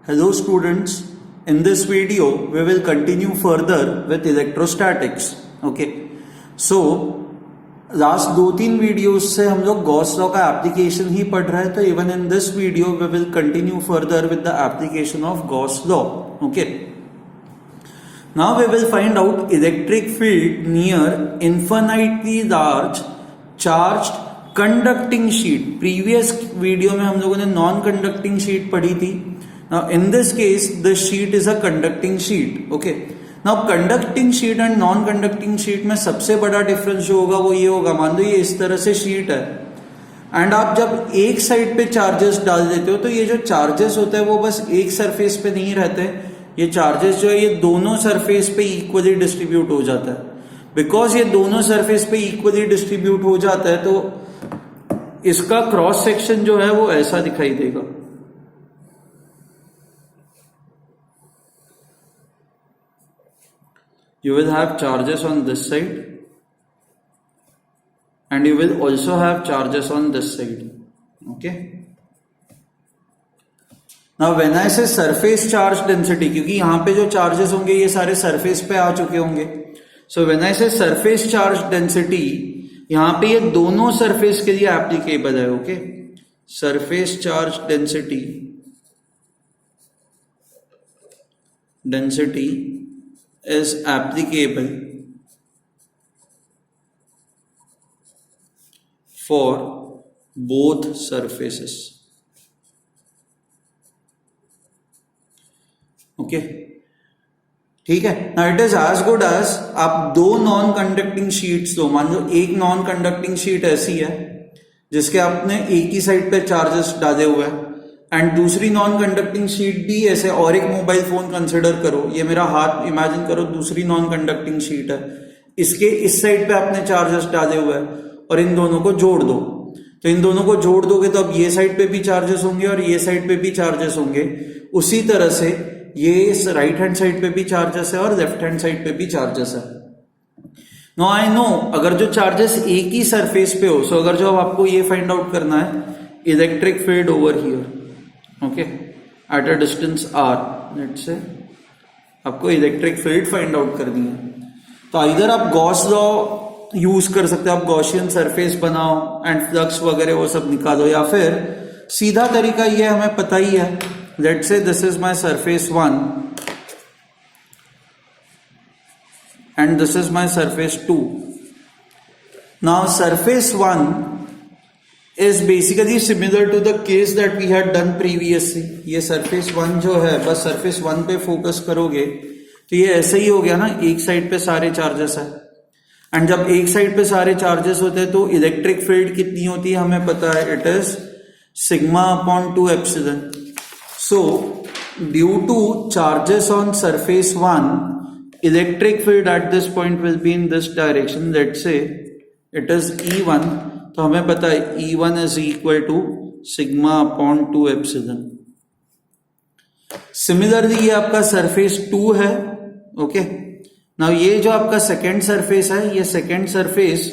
Hello students, in this video we will continue further with electrostatics. Okay, so last 2-3 videos से हम लोग Gauss law का application ही पढ़ रहे हैं, तो even in this video we will continue further with the application of Gauss law. Okay, now we will find out electric field near infinitely large charged conducting sheet. Previous video में हम लोगों ने non conducting sheet पढ़ी थी. Now in this case the sheet is a conducting sheet. Okay, now conducting sheet and non conducting sheet में सबसे बड़ा difference जो होगा वो ये होगा, मान लो ये इस तरह से शीट है एंड आप जब एक साइड पे चार्जेस डाल देते हो तो ये जो चार्जेस होते हैं वो बस एक सरफेस पे नहीं रहते. ये चार्जेस जो है ये दोनों सरफेस पे इक्वली डिस्ट्रीब्यूट हो जाता है. बिकॉज ये दोनों सरफेस पे इक्वली डिस्ट्रीब्यूट हो जाता है तो इसका क्रॉस सेक्शन जो है वो ऐसा दिखाई देगा. You will have charges on this side and you will also have charges on this side. Okay, now when I say surface charge density, क्योंकि यहां पे जो charges होंगे ये सारे surface पे आ चुके होंगे, so when I say surface charge density, यहां पे ये दोनों surface के लिए applicable है. Okay, surface charge density is applicable for both surfaces. Okay, ठीक है. Now it is as good as आप दो नॉन कंडक्टिंग शीट्स दो. मान लो एक नॉन कंडक्टिंग शीट ऐसी है जिसके आपने एक ही साइड पे चार्जेस डाले हुए हैं एंड दूसरी नॉन कंडक्टिंग शीट भी ऐसे, और एक मोबाइल फोन कंसिडर करो. ये मेरा हाथ इमेजिन करो, दूसरी नॉन कंडक्टिंग शीट है, इसके इस साइड पे आपने चार्जेस डाले हुए हैं और इन दोनों को जोड़ दो. तो इन दोनों को जोड़ दोगे तो अब ये साइड पे भी चार्जेस होंगे और ये साइड पे भी चार्जेस होंगे. उसी तरह से ये राइट हैंड साइड पे भी चार्जेस है और लेफ्ट हैंड साइड पे भी चार्जेस है. नो आई नो, अगर जो चार्जेस एक ही सरफेस पे हो, सो अगर जो आपको ये फाइंड आउट करना है electric field over here, okay, at a distance r, let's say आपको इलेक्ट्रिक फील्ड फाइंड आउट करनी है, तो इधर आप गॉस लॉ यूज कर सकते हो. आप गॉसियन सरफेस बनाओ एंड फ्लक्स वगैरह वो सब निकालो, या फिर सीधा तरीका ये हमें पता ही है. Let's say this is my surface 1 and this is my surface 2. Now surface 1 is basically similar to the case that we had done previously. ये surface 1 जो है, बस surface 1 पे फोकस करोगे तो ये ऐसे ही हो गया ना, एक साइड पे सारे चार्जेस है एंड जब एक साइड पे सारे चार्जेस होते हैं तो इलेक्ट्रिक फील्ड कितनी होती है हमें पता है, it is sigma upon 2 epsilon. So due to charges on surface 1 electric field at this point will be in this direction. Let's say it is E1, तो हमें पता है E1 is equal to sigma upon 2 epsilon. Similarly ये आपका surface 2 है. Okay, now ये जो आपका सेकेंड सरफेस है, ये सेकेंड सरफेस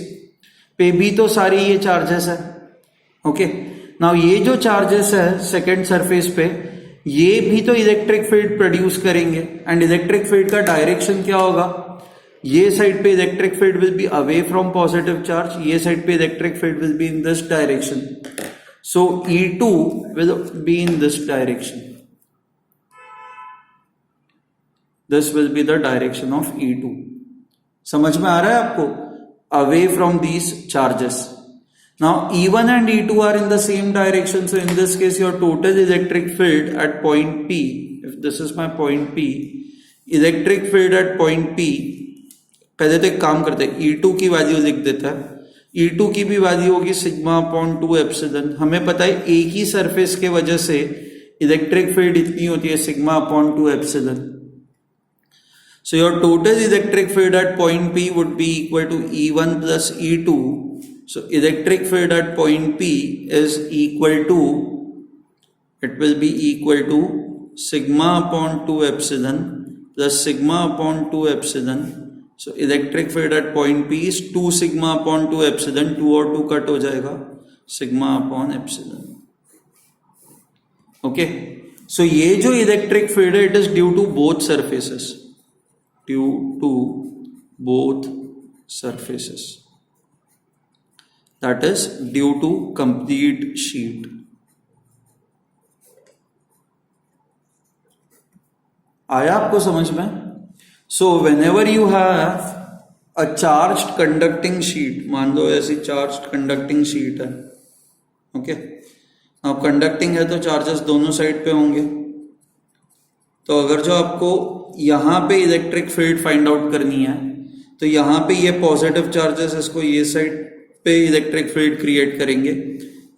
पे भी तो सारी ये चार्जेस है. ओके, नाउ ये जो चार्जेस है सेकेंड सरफेस पे, ये भी तो इलेक्ट्रिक फील्ड प्रोड्यूस करेंगे एंड इलेक्ट्रिक फील्ड का डायरेक्शन क्या होगा, ये साइड पे electric field will B away from positive charge, ये साइड पे electric field will be in this direction. So E2 will be in this direction. This will be the direction of E2. समझ में आ रहा है आपको? Away from these charges. Now E1 and E2 are in the same direction, so in this case your total electric field at point P, if this is my point P, electric field at point P, पहले तो एक काम करते हैं, E2 की value लिख देता है. E2 की भी वैल्यू होगी सिग्मा अपॉन 2 एप्सिलॉन. हमें पता है एक ही सरफेस के वजह से इलेक्ट्रिक फील्ड इतनी होती है sigma upon 2 epsilon. So your total electric field at point P would be equal to E1 plus E2. So electric field at point P is equal to, it will be equal to sigma upon 2 epsilon plus sigma upon 2 epsilon. So electric field at point P is 2 sigma upon 2 epsilon. 2 और 2 cut हो जाएगा, sigma upon epsilon. Okay, so ये जो electric field है it is due to both surfaces, due to both surfaces, that is due to complete sheet. आया आपको समझ में? So whenever you have a charged conducting sheet, मान लो ऐसी charged conducting sheet है, ओके, अब कंडक्टिंग है तो चार्जेस दोनों साइड पे होंगे, तो अगर जो आपको यहां पे इलेक्ट्रिक फील्ड फाइंड आउट करनी है तो यहाँ पे ये पॉजिटिव चार्जेस इसको ये साइड पे इलेक्ट्रिक फील्ड क्रिएट करेंगे,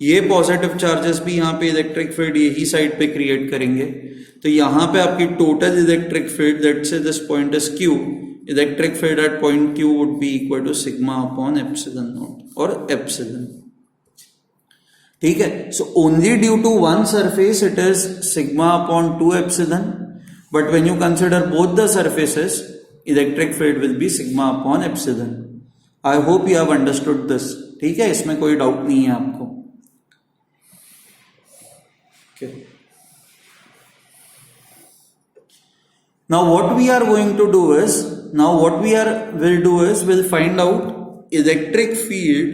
ये पॉजिटिव चार्जेस भी यहाँ पे इलेक्ट्रिक फील्ड यही साइड पे क्रिएट करेंगे, तो यहाँ पे आपकी total electric field that say this point is Q, electric field at point Q would be equal to sigma upon epsilon naught और एप्सिलॉन, ठीक है। So only due to one surface it is sigma upon 2 epsilon, but when you consider both the surfaces electric field will be sigma upon epsilon. I hope you have understood this, ठीक है, इसमें कोई doubt नहीं है आपको। Now what we are going to do is, we'll find out electric field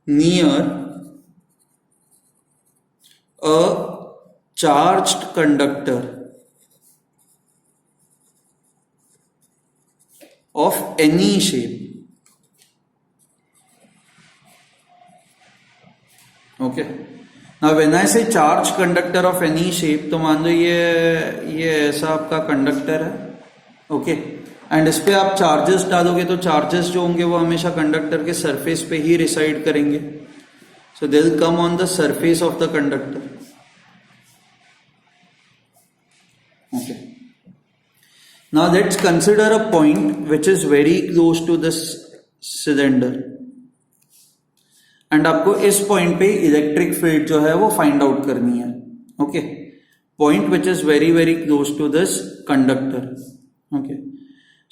near a charged conductor of any shape. Okay. Now when I say charged conductor of any shape, तो मान लो ये ऐसा आपका conductor है, okay, and इस पे आप charges डालोगे तो चार्जेस जो होंगे वो हमेशा कंडक्टर के सरफेस पे ही रिसाइड करेंगे, so they will come on the surface of the conductor, okay. Now let's consider a point which is very close to this cylinder, and आपको इस पॉइंट पे इलेक्ट्रिक फील्ड जो है वो फाइंड आउट करनी है, okay, point which is very very close to this conductor, okay.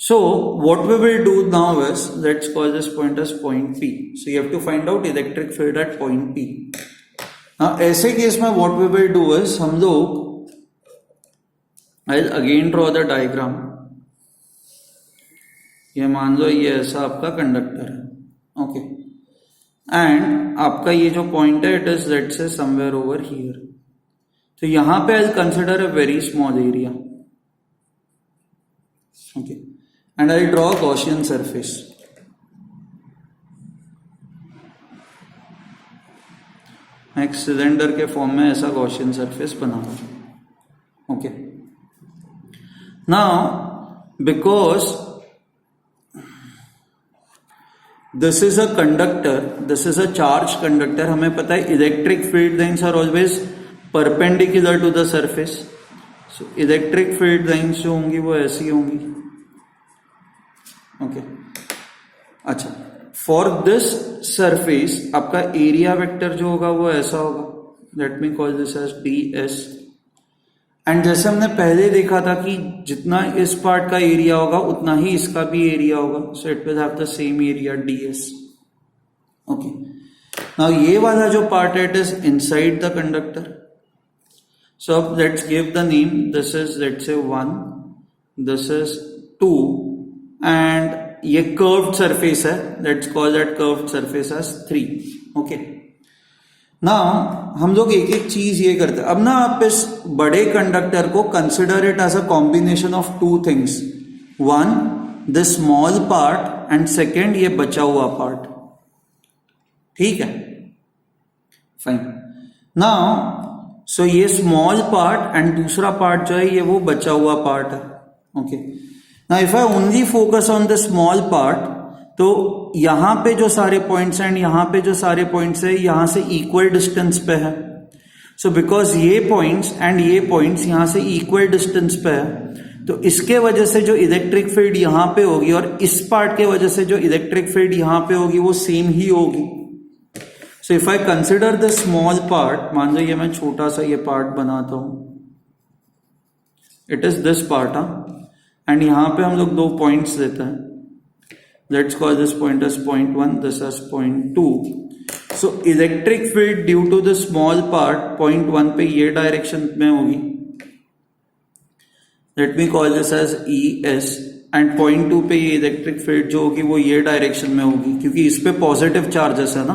So what we will do now is, let's call this point as point P, so you have to find out electric field at point P। ऐसे case में what we will do is, हम लोग I again draw the diagram, ये मान लो ये ऐसा आपका conductor है, ओके, एंड आपका ये जो पॉइंट है it is let's say somewhere over here, तो यहां पे I consider a very small area, okay, and I draw Gaussian surface, मैं एक सिलेंडर के फॉर्म में ऐसा गॉसियन सरफेस बनाऊंगा, okay. Now because this is a conductor, this is a charge conductor, हमें पता है electric field lines are always perpendicular to the surface, so electric field lines जो होंगी वो ऐसी होंगी, ओके। अच्छा, फॉर दिस सरफेस आपका एरिया वेक्टर जो होगा वो ऐसा होगा, let me call this as ds, and जैसे हमने पहले देखा था कि जितना इस पार्ट का एरिया होगा उतना ही इसका भी एरिया होगा, so it will have the same area ds, okay. Now ये वाला जो पार्ट है it is inside the conductor, so अब let's give the name, this is let's say 1, this is 2, and ये कर्व्ड सरफेस है, let's call that curved surface as 3, okay. Now हम लोग एक एक चीज ये करते हैं, अब ना आप इस बड़े कंडक्टर को consider it as a combination of two things, one the small part and second ये बचा हुआ पार्ट, ठीक है, फाइन। नाउ सो ये स्मॉल पार्ट एंड दूसरा पार्ट जो है ये वो बचा हुआ पार्ट है, okay. Now if I only focus on the small part, तो यहां पे जो सारे पॉइंट्स हैं एंड यहां पे जो सारे पॉइंट्स है यहां से इक्वल डिस्टेंस पे है, सो बिकॉज ये पॉइंट्स एंड ये पॉइंट्स यहां से इक्वल डिस्टेंस पे है, तो इसके वजह से जो इलेक्ट्रिक फील्ड यहां पे होगी और इस पार्ट के वजह से जो इलेक्ट्रिक फील्ड यहां पे होगी वो सेम ही होगी। So if I consider the small part, मान लो ये मैं छोटा सा ये पार्ट बनाता हूं, it is this part, and यहां पे हम लोग दो पॉइंट्स लेते हैं, let's call this point as point 1, this as point 2, so electric field due to the small part point 1 पे ये डायरेक्शन में होगी, let me call this as E S, and point 2 पे ये इलेक्ट्रिक फील्ड जो होगी वो ये डायरेक्शन में होगी, क्योंकि इस पे पॉजिटिव चार्जेस है ना,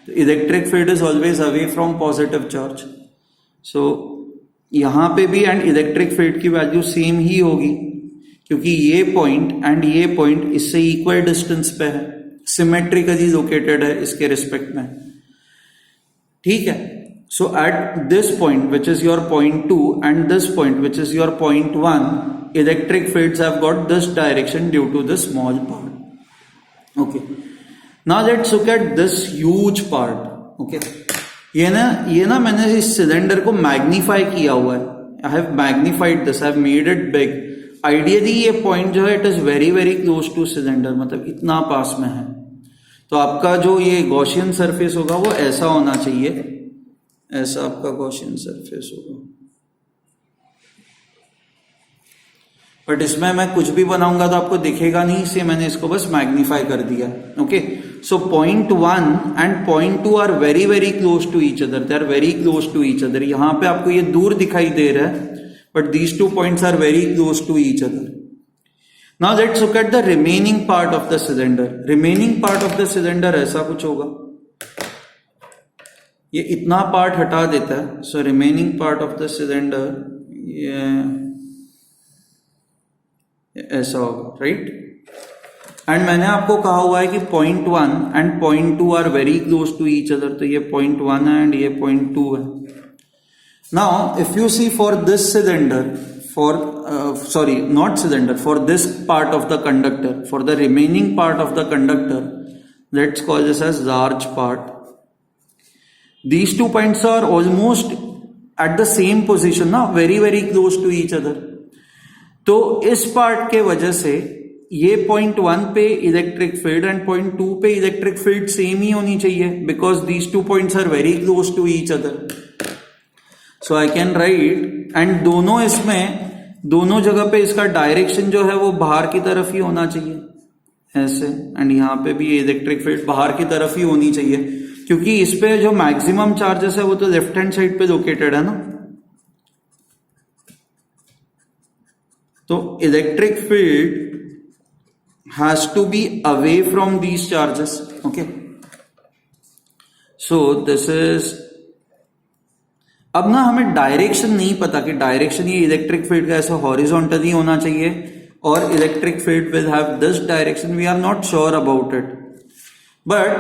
तो electric field is always away from positive charge. So यहां पे भी एंड इलेक्ट्रिक फील्ड की वैल्यू सेम ही होगी, क्योंकि ये पॉइंट एंड ये पॉइंट इससे इक्वल डिस्टेंस पे है, सिमेट्रिकली लोकेटेड है इसके रिस्पेक्ट में, ठीक है। So at this point which is your point 2 and this point which is your point 1, electric fields have got this direction due to the small part. Okay, now let's look at this huge part. Okay, ये ना मैंने इस cylinder को magnify किया हुआ है, I have magnified this, I have made it big. Ideally ये point जो है it is very very close two cylinder, मतलब इतना पास में है, तो आपका जो ये गॉसियन सरफेस होगा वो ऐसा होना चाहिए, ऐसा आपका गॉसियन सरफेस होगा। बट इसमें मैं कुछ भी बनाऊंगा तो आपको दिखेगा नहीं, इसलिए मैंने इसको बस मैग्नीफाई कर दिया। Okay, so point 1 and point 2 are very very close to each other, they are very close to each other. यहां पे आपको ये दूर दिखाई दे रहा है, but these two points are very close to each other. Now let's look at the remaining part of the cylinder. Remaining part of the cylinder ऐसा कुछ होगा, ये इतना पार्ट हटा देता है, so remaining part of the cylinder ये ऐसा होगा, right? एंड मैंने आपको कहा हुआ है कि point 1 and point 2 are very close to each other, तो ये पॉइंट 1 है एंड ये पॉइंट 2 है। Now, if you see for this cylinder, for this part of the conductor, for the remaining part of the conductor, let's call this as large part. These two points are almost at the same position, ना, very very close to each other. तो इस part के वजह से ये point 1 पे electric field and point 2 पे electric field same ही होनी चाहिए, because these two points are very close to each other. So I can write, and दोनों इसमें दोनों जगह पे इसका डायरेक्शन जो है वो बाहर की तरफ ही होना चाहिए, ऐसे, एंड यहां पे भी इलेक्ट्रिक फील्ड बाहर की तरफ ही होनी चाहिए, क्योंकि इस पे जो मैक्सिमम चार्जेस है वो तो लेफ्ट हैंड साइड पे लोकेटेड है ना। तो electric field has to be away from these charges. Okay, so this is, अब ना हमें डायरेक्शन नहीं पता कि डायरेक्शन ये इलेक्ट्रिक फील्ड का ऐसा हॉरिजॉन्टली होना चाहिए और electric field will have this direction, we are not sure about it, but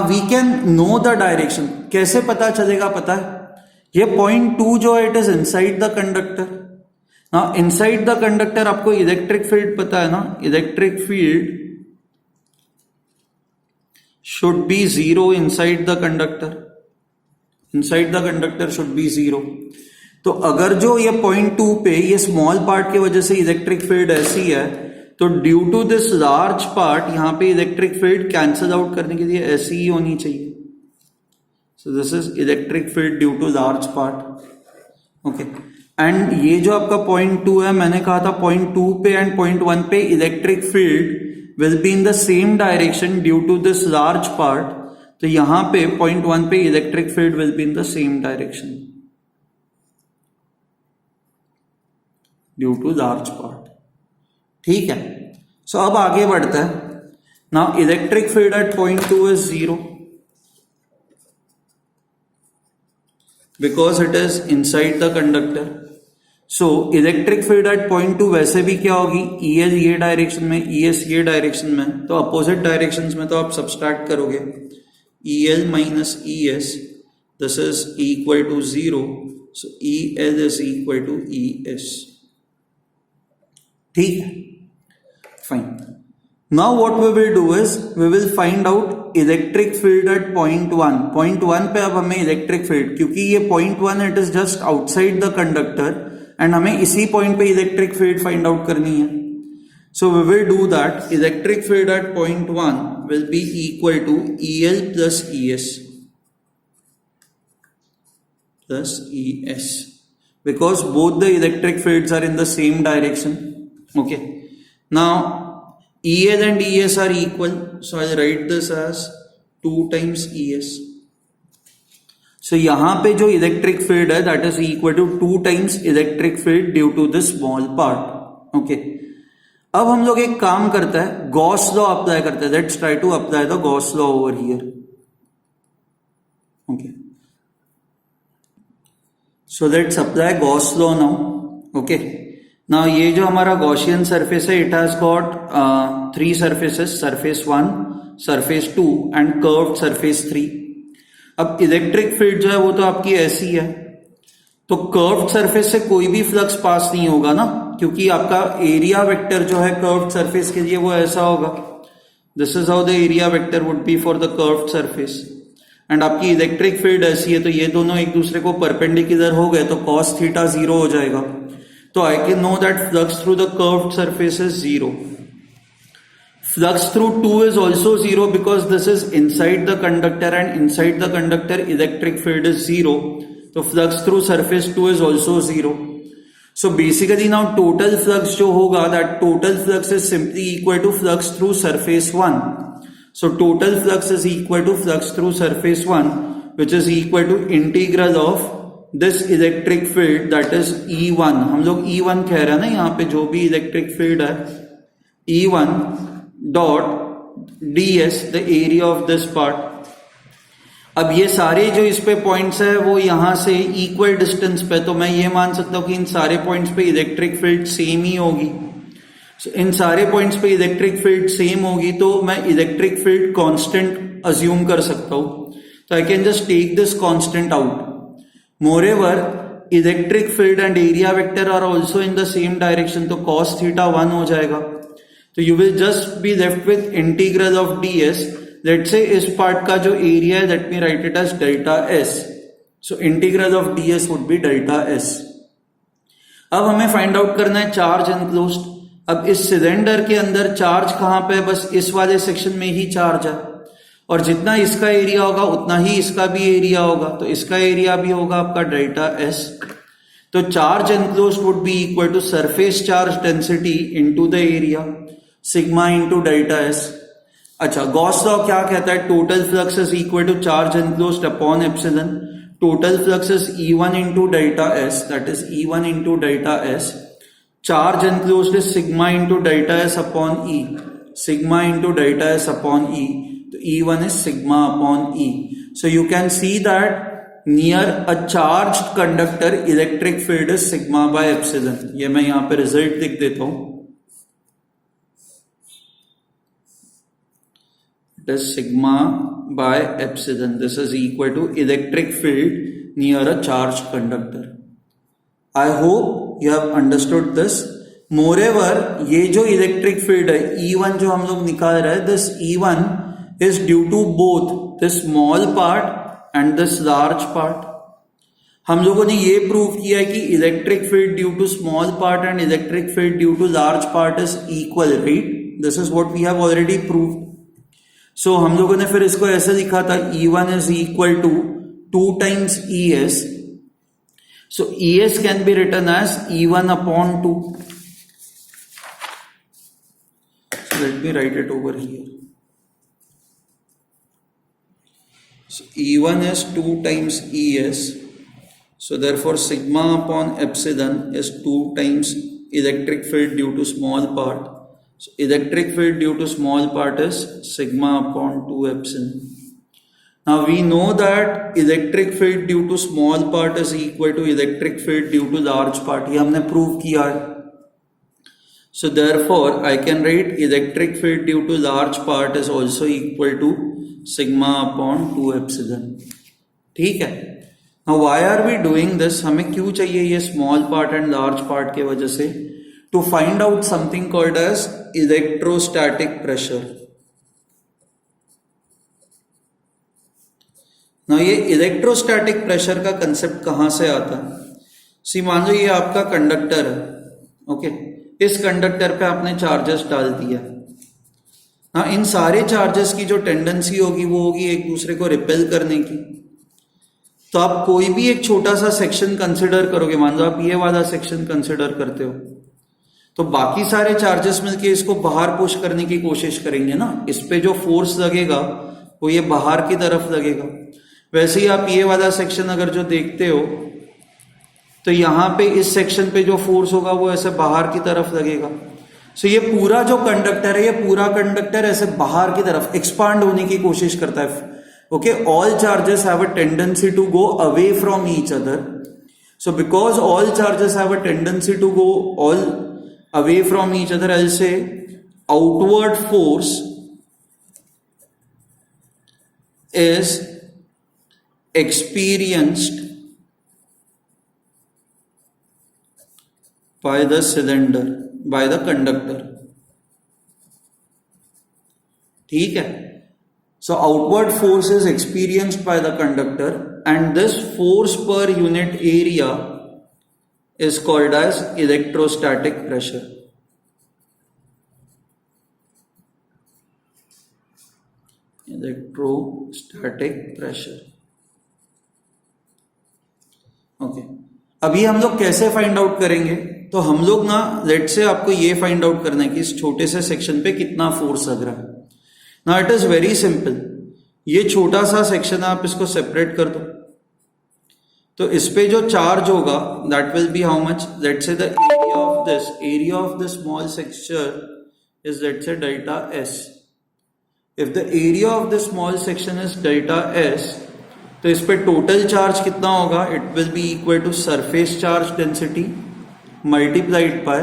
we can know the direction. कैसे पता चलेगा पता है, ये पॉइंट 2 जो है it is inside the conductor. Now inside the conductor आपको इलेक्ट्रिक फील्ड पता है ना, electric field should be 0 inside the conductor, inside the conductor should be 0। तो अगर जो ये पॉइंट 2 पे ये स्मॉल पार्ट की वजह से इलेक्ट्रिक फील्ड ऐसी है, तो due to this large part यहां पे इलेक्ट्रिक फील्ड कैंसल आउट करने के लिए ऐसी ही होनी चाहिए। So this is electric field due to large part. Okay, and ये जो आपका पॉइंट 2 है, मैंने कहा था पॉइंट 2 पे एंड पॉइंट 1 पे electric field will be in the same direction due to this large part. तो यहां पे पॉइंट 1 पे electric field will be in the same direction due to large part, ठीक है। सो अब आगे बढ़ते हैं। Now electric field at point 2 is 0 because it is inside the conductor. So electric field at point 2 वैसे भी क्या होगी, EL ये डायरेक्शन में, ES ये डायरेक्शन में, तो अपोजिट डायरेक्शंस में तो आप सब्सट्रैक्ट करोगे, EL minus ES, this is equal to 0, so EL is equal to ES, ठीक है, fine. Now what we will do is we will find out electric field at point 1. Point 1 पे अब हमें electric field, क्योंकि ये point 1 it is just outside the conductor and हमें इसी point पे इलेक्ट्रिक फील्ड फाइंड आउट करनी है। So we will do that. Electric field at point 1 will be equal to EL plus ES plus ES, because both the electric fields are in the same direction. Okay. Now EL and ES are equal, so I'll write this as 2 times ES. So यहां पे जो electric field है that is equal to 2 times electric field due to this small part. Okay, अब हम लोग एक काम करते हैं, गॉस लॉ अप्लाई करते हैं. Let's try to apply the Gauss law over here. Okay, so let's apply Gauss law now. Okay, now ये जो हमारा गॉसियन सरफेस है it has got 3 surfaces, surface 1, surface 2 and curved surface 3. अब electric field जो है वो तो आपकी ऐसी है, तो कर्व्ड सरफेस से कोई भी फ्लक्स पास नहीं होगा ना, क्योंकि आपका एरिया वेक्टर जो है कर्व्ड सरफेस के लिए वो ऐसा होगा. This is how the area vector would be for the curved surface. And आपकी इलेक्ट्रिक फील्ड ऐसी है, तो ये दोनों एक दूसरे को परपेंडिकुलर हो गए तो cos थीटा 0 हो जाएगा. तो I can know that flux through the curved surface is 0. Flux through 2 is also 0 because this is inside the conductor and inside the conductor electric field is 0. So flux through surface 2 is also 0. So basically now total flux जो होगा that total flux is simply equal to flux through surface 1. So total flux is equal to flux through surface 1 which is equal to integral of this electric field that is E1. हम लोग E1 कह रहे हैं ना यहाँ पे, जो भी electric field है E1 dot ds the area of this part. अब ये सारे जो इस पे पॉइंट्स है वो यहां से इक्वल डिस्टेंस पे, तो मैं ये मान सकता हूं कि इन सारे पॉइंट्स पे इलेक्ट्रिक फील्ड सेम ही होगी. इन सारे पॉइंट्स पे इलेक्ट्रिक फील्ड सेम होगी तो मैं इलेक्ट्रिक फील्ड कांस्टेंट अज्यूम कर सकता हूं. तो I can just take this constant out. Moreover electric field and area vector are also in the same direction, तो cos थीटा 1 हो जाएगा. तो you will just be left with integral of ds. Let's say इस part का जो area है let me write it as delta s. So integral of ds would be delta s. अब हमें फाइंड आउट करना है चार्ज एनक्लोज्ड. अब इस सिलेंडर के अंदर चार्ज कहां पे है, बस इस वाले सेक्शन में ही चार्ज है, और जितना इसका एरिया होगा उतना ही इसका भी एरिया होगा, तो इसका एरिया भी होगा आपका डेल्टा s. तो charge enclosed would be equal to surface charge density into the area, sigma into delta s. अच्छा, गॉस लॉ क्या कहता है, total flux is equal to charge enclosed upon epsilon. Total flux is E1 into delta s, that is E1 into delta s. Charge enclosed is sigma into delta s upon E, sigma into delta s upon E. तो E1 is sigma upon E. So you can see that near a charged conductor electric field is sigma by epsilon. ये मैं यहां पे result लिख देता हूं. It is sigma by epsilon. This is equal to electric field near a charged conductor. I hope you have understood this. Moreover, ये जो electric field है E1 जो हम लोग निकाल रहे हैं, this E1 is due to both this small part and this large part. हम लोगों ने ये प्रूव किया है कि electric field due to small part and electric field due to large part is equal, right? This is what we have already proved. So हम लोगों ने फिर इसको ऐसे लिखा था, E1 is equal to 2 times ES. So ES can be written as E1 upon 2. So let me write it over here. So E1 is 2 times ES. So therefore sigma upon epsilon is 2 times electric field due to small part. So electric field due to small part is sigma upon 2 epsilon. Now we know that electric field due to small part is equal to electric field due to large part. ये हमने prove किया है. So therefore I can write electric field due to large part is also equal to sigma upon 2 epsilon. ठीक है. Now why are we doing this? हमें क्यों चाहिए ये small part and large part के वजह से? To find out something called as electrostatic pressure. Now ये इलेक्ट्रोस्टैटिक प्रेशर का कंसेप्ट कहां से आता है? सी मान लो ये आपका कंडक्टर है, ओके. इस कंडक्टर पे आपने चार्जेस डाल दिया. हाँ, इन सारे चार्जेस की जो टेंडेंसी होगी वो होगी एक दूसरे को रिपेल करने की. तो आप कोई भी एक छोटा सा सेक्शन कंसिडर करोगे, मान लो आप ये वाला सेक्शन कंसिडर करते हो, तो बाकी सारे चार्जेस मिलके इसको बाहर पुश करने की कोशिश करेंगे ना. इस पे जो फोर्स लगेगा वो ये बाहर की तरफ लगेगा। वैसे ही आप ये वाला सेक्शन अगर जो देखते हो तो यहां पे इस सेक्शन पे जो फोर्स होगा वो ऐसे बाहर की तरफ लगेगा। सो ये पूरा जो कंडक्टर है, ये पूरा कंडक्टर ऐसे बाहर की तरफ एक्सपांड होने की कोशिश करता है। Okay, all charges have a tendency to go away from each other. So because all charges have a tendency to go all away from each other, I say outward force is experienced by the cylinder, by the conductor. ठीक है, so outward force is experienced by the conductor and this force per unit area is called as electrostatic pressure. Electrostatic pressure. Okay, अभी हम लोग कैसे find out करेंगे? तो हम लोग ना लेट से आपको ये फाइंड आउट करना है कि इस छोटे से सेक्शन पे कितना फोर्स लग रहा है। ना इट इज वेरी सिंपल, ये छोटा सा सेक्शन है, आप इसको सेपरेट कर दो तो इस पे जो चार्ज होगा that will be how much, let say the area of this small section is let say delta S. If the area of the small section is delta S, तो इस पे टोटल चार्ज कितना होगा? It will be equal to surface charge density multiplied by,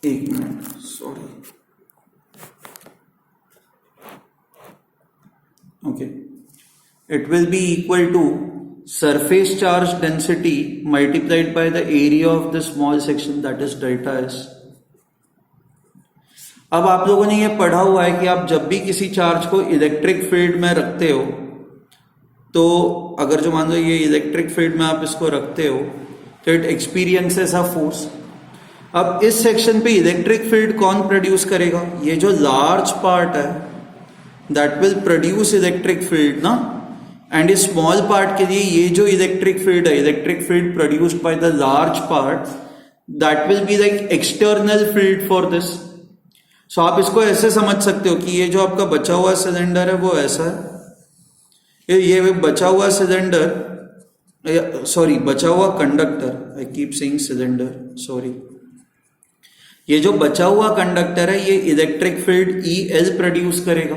एक minute sorry, okay, it will be equal to surface charge density multiplied by the area of the small section that is delta S. अब आप लोगों ने ये पढ़ा हुआ है कि आप जब भी किसी चार्ज को इलेक्ट्रिक फील्ड में रखते हो तो अगर जो मान लो ये इलेक्ट्रिक फील्ड में आप इसको रखते हो तो इट एक्सपीरियंसेस अ फोर्स। अब इस सेक्शन पे इलेक्ट्रिक फील्ड कौन प्रोड्यूस करेगा? ये जो लार्ज पार्ट है that will produce electric field ना, एंड इस स्मॉल पार्ट के लिए ये जो इलेक्ट्रिक फील्ड है, electric field produced by the large part, that will be like external field for this. So आप इसको ऐसे समझ सकते हो कि ये जो आपका बचा हुआ सिलेंडर है वो ऐसा है, ये बचा हुआ सिलेंडर, सॉरी बचा हुआ conductor, I keep saying cylinder, sorry, ये जो बचा हुआ कंडक्टर है ये इलेक्ट्रिक फील्ड EL प्रोड्यूस करेगा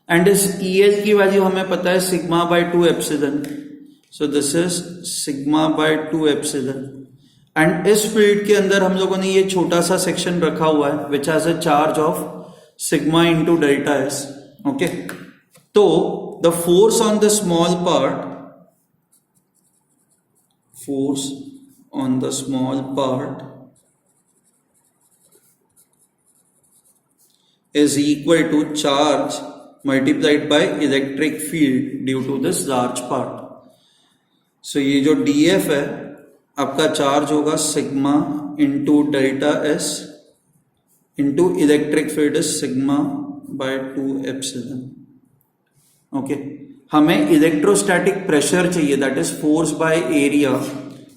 एंड इस EL की वैल्यू हमें पता है sigma by 2 epsilon. So this is sigma by 2 epsilon and इस फील्ड के अंदर हम लोगों ने ये छोटा सा सेक्शन रखा हुआ है which has a charge of sigma into delta S. Okay, तो the force on the small part, force on the small part is equal to charge multiplied by electric field due to this large part. So ये जो dF है आपका charge होगा sigma into delta s into electric field is sigma by 2 epsilon. Okay, हमें electrostatic pressure चाहिए that is force by area.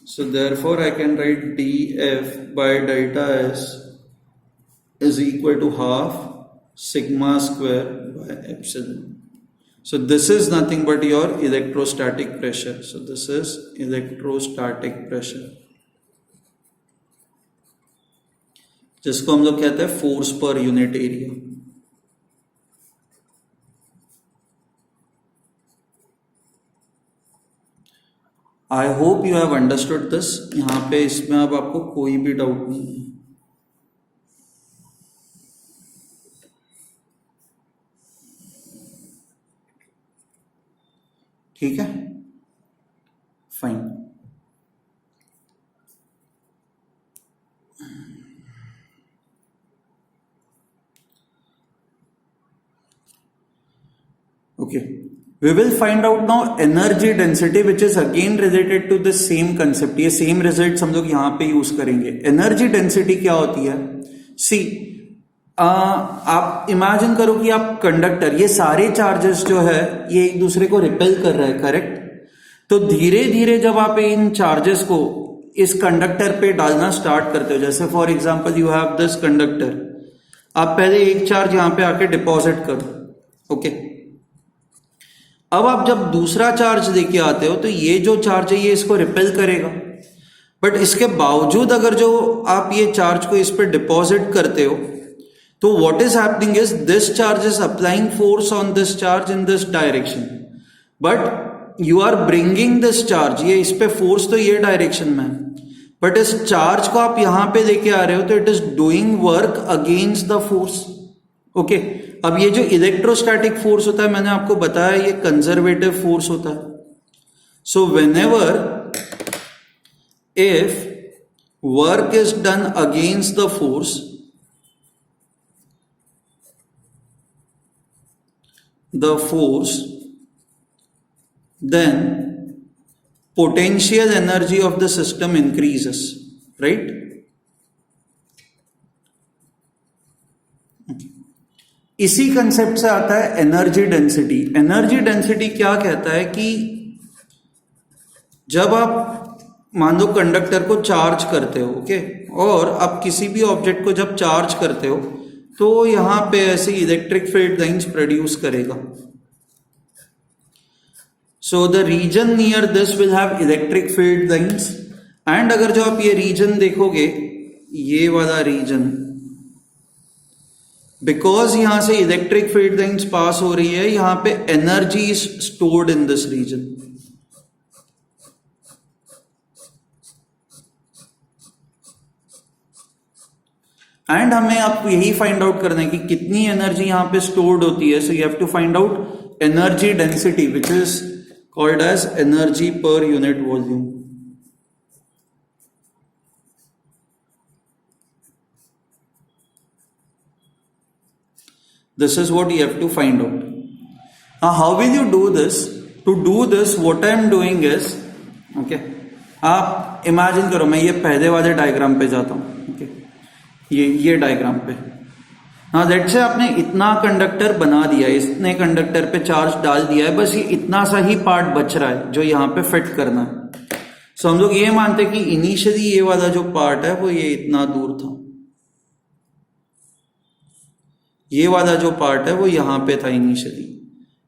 So therefore I can write DF by delta s is equal to half sigma square by epsilon. So this is nothing but your electrostatic pressure. So this is electrostatic pressure, जिसको हम लोग कहते हैं force per unit area. I hope you have understood this. यहां पे इसमें अब आपको कोई भी डाउट नहीं है। ठीक है, fine. Okay, we will find out now energy density which is again related to the same concept. ये सेम रिजल्ट हम लोग यहां पे यूज करेंगे। एनर्जी डेंसिटी क्या होती है? सी, आप इमेजिन करो कि आप कंडक्टर, ये सारे चार्जेस जो है ये एक दूसरे को रिपेल कर रहे हैं, करेक्ट? तो धीरे धीरे जब आप इन चार्जेस को इस कंडक्टर पे डालना स्टार्ट करते हो, जैसे for example you have this conductor, आप पहले एक चार्ज यहां पे आके डिपॉजिट करो, ओके। अब आप जब दूसरा चार्ज लेके आते हो तो ये जो चार्ज है ये इसको रिपेल करेगा, बट इसके बावजूद अगर जो आप ये चार्ज को इस पर डिपॉजिट करते हो तो what is happening is this charge is applying force on this charge in this direction, but you are bringing this charge, ये इस पे फोर्स तो ये डायरेक्शन में है, बट इस चार्ज को आप यहां पे लेके आ रहे हो तो it is doing work against the force, okay. अब ये जो इलेक्ट्रोस्टैटिक फोर्स होता है मैंने आपको बताया ये कंजर्वेटिव फोर्स होता है। So whenever if work is done against the force, then potential energy of the system increases, right? इसी कंसेप्ट से आता है एनर्जी डेंसिटी। एनर्जी डेंसिटी क्या कहता है कि जब आप मान लो कंडक्टर को चार्ज करते हो, ओके, और आप किसी भी ऑब्जेक्ट को जब चार्ज करते हो तो यहां पे ऐसे इलेक्ट्रिक फील्ड लाइंस प्रोड्यूस करेगा। So the region near this will have electric field lines, and अगर जो आप ये रीजन देखोगे, ये वाला रीजन, बिकॉज यहां से इलेक्ट्रिक फील्ड लाइंस पास हो रही है, यहां पे energy is stored in this region. And हमें आप यही फाइंड आउट करना है कि कितनी एनर्जी यहां पे स्टोर्ड होती है। So you have to find out energy density which is called as energy पर unit volume. This is what you have to find out. Now how will you do this? To do this what I am doing is, okay, आप imagine करो मैं ये पहले वाले diagram पे जाता हूं, okay, ये डायग्राम पे। हाँ, लेट्स से आपने इतना कंडक्टर बना दिया, इतने कंडक्टर पे चार्ज डाल दिया है, बस ये इतना सा ही पार्ट बच रहा है जो यहाँ पे फिट करना है। सो हम लोग ये मानते हैं कि इनिशियली ये वाला जो पार्ट है वो ये इतना दूर था, ये वाला जो पार्ट है वो यहां पे था इनिशियली,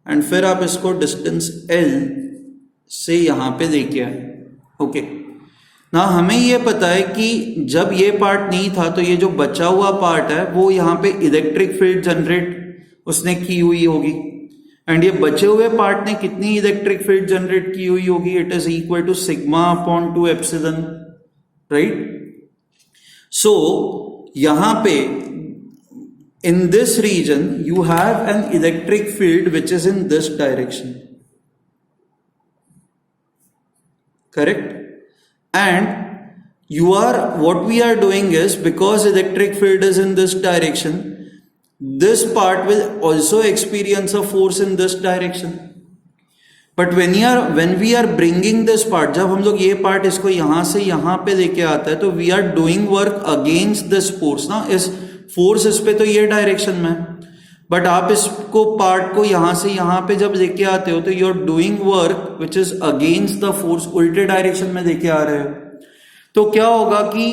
एंड फिर आप इसको डिस्टेंस L से यहां पे लेके आए, ओके। ना हमें ये पता है कि जब ये पार्ट नहीं था तो ये जो बचा हुआ पार्ट है वो यहाँ पे इलेक्ट्रिक फील्ड जनरेट उसने की हुई होगी, एंड ये बचे हुए पार्ट ने कितनी इलेक्ट्रिक फील्ड जनरेट की हुई होगी, it is equal to sigma upon 2 epsilon, right. So यहां पे in this region you have an electric field which is in this direction, correct. And what we are doing is, because electric field is in this direction, this part will also experience a force in this direction. But when we are bringing this part, जब हम लोग ये part इसको यहां से यहां पे लेके आता है तो we are doing work against this force ना, इस फोर्स इस पे तो ये डायरेक्शन में, बट आप इसको पार्ट को यहां से यहां पे जब लेके आते हो तो you are doing work which is against the force, उल्टे डायरेक्शन में लेके आ रहे हो। तो क्या होगा कि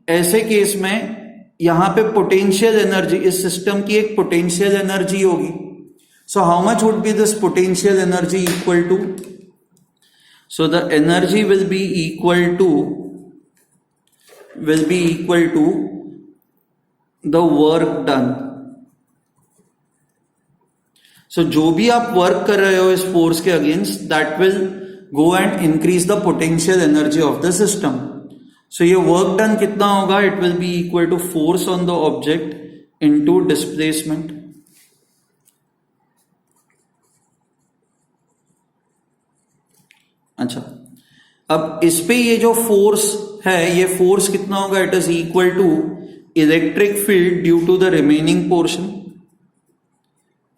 ऐसे केस में यहां पे पोटेंशियल एनर्जी, इस सिस्टम की एक पोटेंशियल एनर्जी होगी। So how much would be this potential energy equal to? So the energy will be equal to the work done. So जो भी आप वर्क कर रहे हो इस फोर्स के against, that will go and increase the potential energy of the system. So ये work done कितना होगा? It will be equal to force on the object into displacement. अच्छा, अब इस पे ये जो फोर्स है, ये फोर्स कितना होगा? It is equal to electric field due to the remaining portion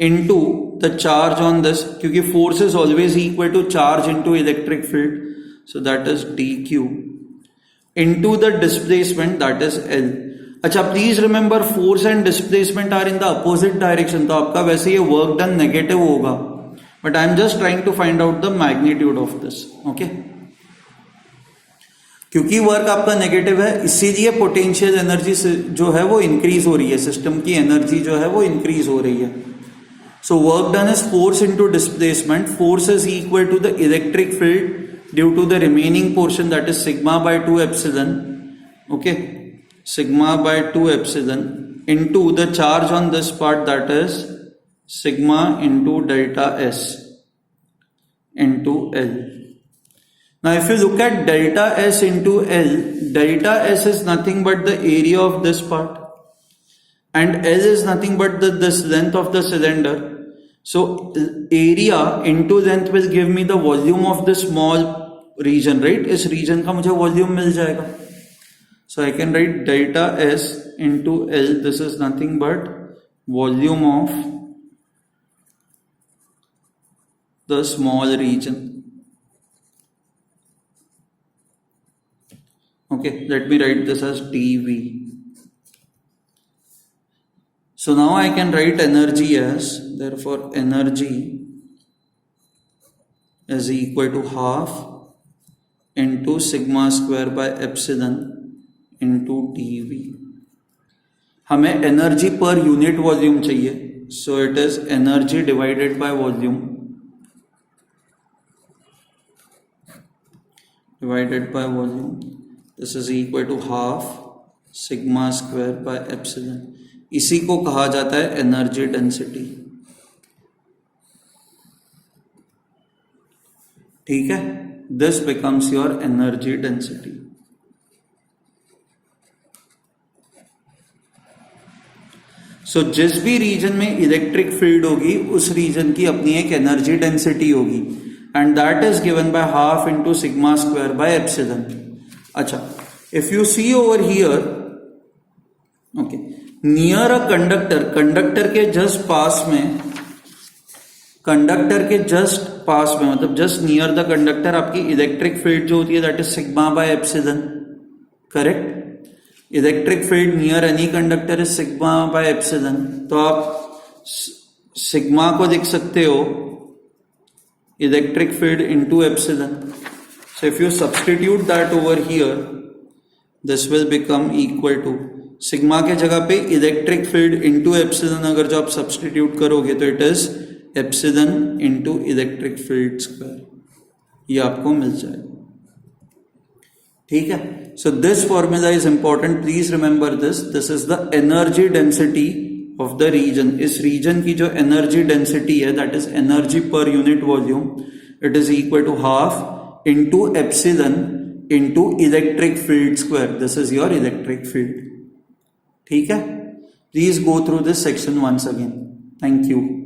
into the charge on this, क्योंकि force is always equal to charge into electric field, so that is dq into the displacement, that is L। अच्छा, please remember force and displacement are in the opposite direction, तो आपका वैसे ये work done negative होगा, but I am just trying to find out the magnitude of this, okay. क्योंकि work आपका negative है इसीलिए पोटेंशियल एनर्जी जो है वो इंक्रीज हो रही है, सिस्टम की एनर्जी जो है वो इंक्रीज हो रही है. So work done is force into displacement. Force is equal to the electric field due to the remaining portion that is sigma by 2 epsilon. Okay, sigma by 2 epsilon into the charge on this part that is sigma into delta S into L. Now if you look at delta S into L, delta S is nothing but the area of this part and L is nothing but this length of the cylinder. So area into length will give me the volume of the small region, right? इस region का मुझे volume मिल जाएगा. So I can write delta S into L. This is nothing but volume of the small region. Okay, let me write this as dV. So now I can write energy as, therefore energy is equal to half into sigma square by epsilon into dV. हमें energy पर unit volume चाहिए, so it is energy divided by volume this is equal to half sigma square by epsilon. इसी को कहा जाता है energy density. ठीक है, this becomes your energy density. So जिस भी रीजन में इलेक्ट्रिक फील्ड होगी उस रीजन की अपनी एक एनर्जी डेंसिटी होगी and that is given by half into sigma square by epsilon. अच्छा, if you see over here, okay, near a conductor के जस्ट पास में, मतलब जस्ट नियर द कंडक्टर आपकी इलेक्ट्रिक फील्ड जो होती है that is sigma by epsilon. Correct, electric field near any conductor is sigma by epsilon. तो आप सिग्मा को लिख सकते हो electric field into epsilon. So if you substitute that over here, this will become equal to sigma के जगह पे electric field into epsilon अगर जो आप सब्स्टिट्यूट करोगे तो it is epsilon into electric field square. ये आपको मिल जाएगा. ठीक है, so this formula is important, please remember this. This is the energy density of the region. इस region की जो energy density है that is energy per unit volume, it is equal to half into epsilon into electric field square. This is your electric field. ठीक है, please go through this section once again. Thank you.